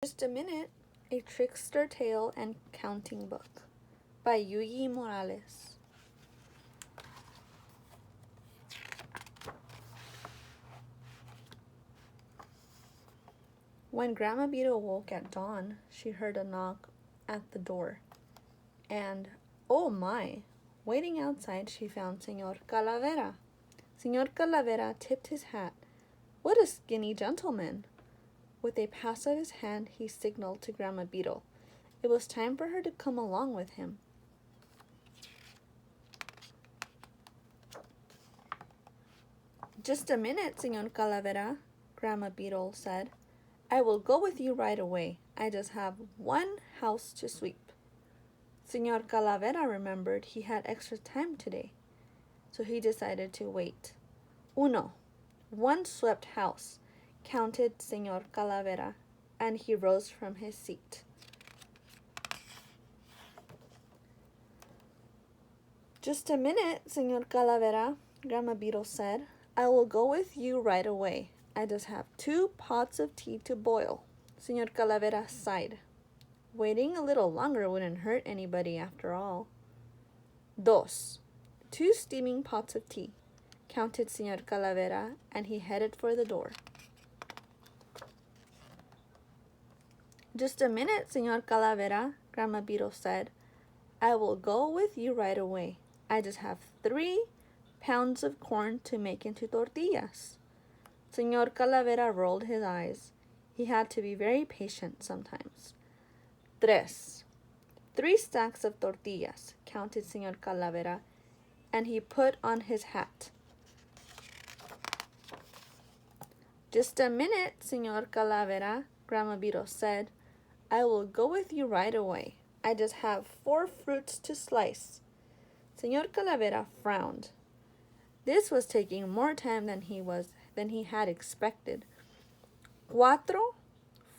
Just a Minute, A Trickster Tale and Counting Book by Yuyi Morales. When Grandma Beetle woke at dawn, she heard a knock at the door. And, oh my, waiting outside she found Señor Calavera. Señor Calavera tipped his hat. What a skinny gentleman! With a pass of his hand, he signaled to Grandma Beetle. It was time for her to come along with him. Just a minute, Señor Calavera, Grandma Beetle said. I will go with you right away. I just have one house to sweep. Señor Calavera remembered he had extra time today, so he decided to wait. Uno, one swept house, counted Señor Calavera, and he rose from his seat. Just a minute, Señor Calavera, Grandma Beetle said. I will go with you right away. I just have 2 pots of tea to boil. Señor Calavera sighed. Waiting a little longer wouldn't hurt anybody after all. Dos, 2 steaming pots of tea, counted Señor Calavera, and he headed for the door. Just a minute, Señor Calavera, Grandma Beetle said. I will go with you right away. I just have 3 pounds of corn to make into tortillas. Señor Calavera rolled his eyes. He had to be very patient sometimes. Tres, 3 stacks of tortillas, counted Señor Calavera, and he put on his hat. Just a minute, Señor Calavera, Grandma Beetle said. I will go with you right away. I just have 4 fruits to slice. Señor Calavera frowned. This was taking more time than he had expected. 4,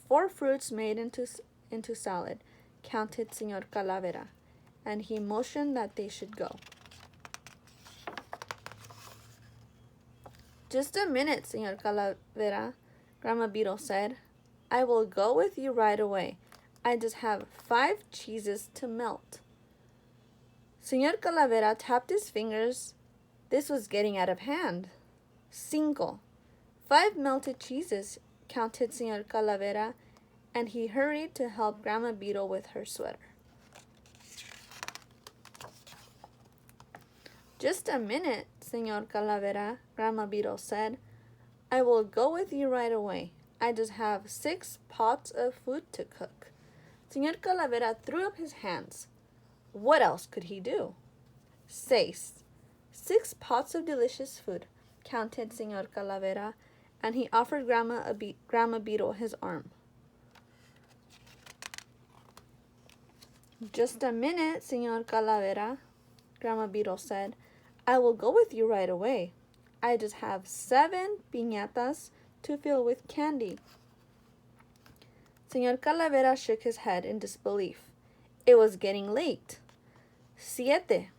4 fruits made into salad, counted Señor Calavera, and he motioned that they should go. Just a minute, Señor Calavera, Grandma Beetle said. I will go with you right away. I just have 5 cheeses to melt. Señor Calavera tapped his fingers. This was getting out of hand. 5, 5 melted cheeses, counted Señor Calavera, and he hurried to help Grandma Beetle with her sweater. Just a minute, Señor Calavera, Grandma Beetle said. I will go with you right away. I just have 6 pots of food to cook. Señor Calavera threw up his hands. What else could he do? 6 pots of delicious food, counted Señor Calavera, and he offered Grandma Beetle his arm. Just a minute, Señor Calavera, Grandma Beetle said. I will go with you right away. I just have 7 piñatas to fill with candy. Señor Calavera shook his head in disbelief. It was getting late. 7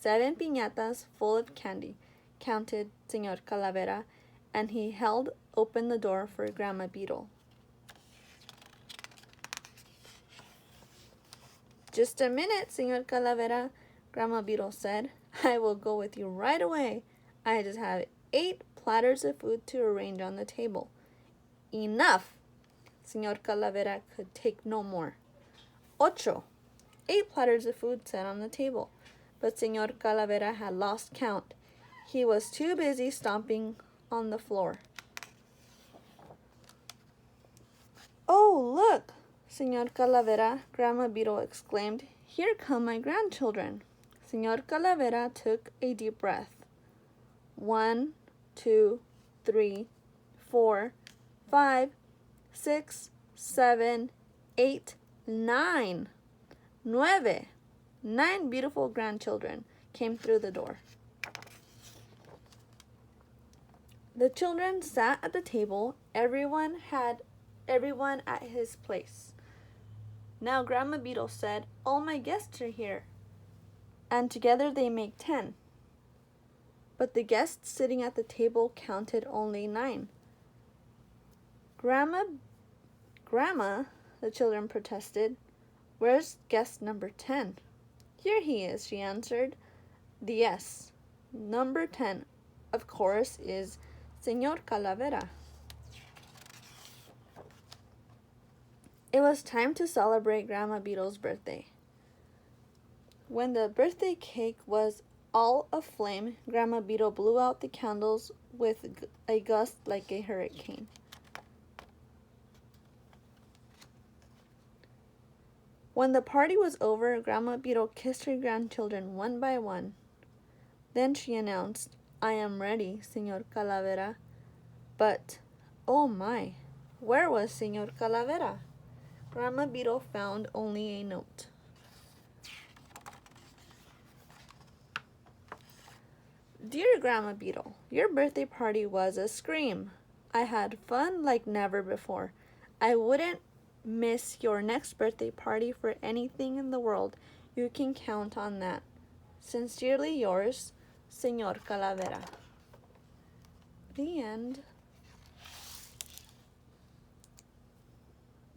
piñatas full of candy, counted Señor Calavera, and he held open the door for Grandma Beetle. Just a minute, Señor Calavera, Grandma Beetle said. I will go with you right away. I just have 8 platters of food to arrange on the table. Enough! Señor Calavera could take no more. 8 platters of food set on the table, but Señor Calavera had lost count. He was too busy stomping on the floor. Oh, look! Señor Calavera, Grandma Beetle exclaimed. Here come my grandchildren. Señor Calavera took a deep breath. 1, 2, 3, 4, 5, 6, 7, 8, 9. 9 beautiful grandchildren came through the door. The children sat at the table, everyone at his place. Now Grandma Beetle said, all my guests are here, and together they make 10. But the guests sitting at the table counted only 9. Grandma the children protested. Where's guest number 10? Here he is, she answered. Yes, number 10, of course, is Señor Calavera. It was time to celebrate Grandma Beetle's birthday. When the birthday cake was all aflame, Grandma Beetle blew out the candles with a gust like a hurricane. When the party was over, Grandma Beetle kissed her grandchildren one by one. Then she announced, I am ready, Señor Calavera. But, oh my, where was Señor Calavera? Grandma Beetle found only a note. Dear Grandma Beetle, your birthday party was a scream. I had fun like never before. I wouldn't miss your next birthday party for anything in the world. You can count on that. Sincerely yours, Señor Calavera. The end.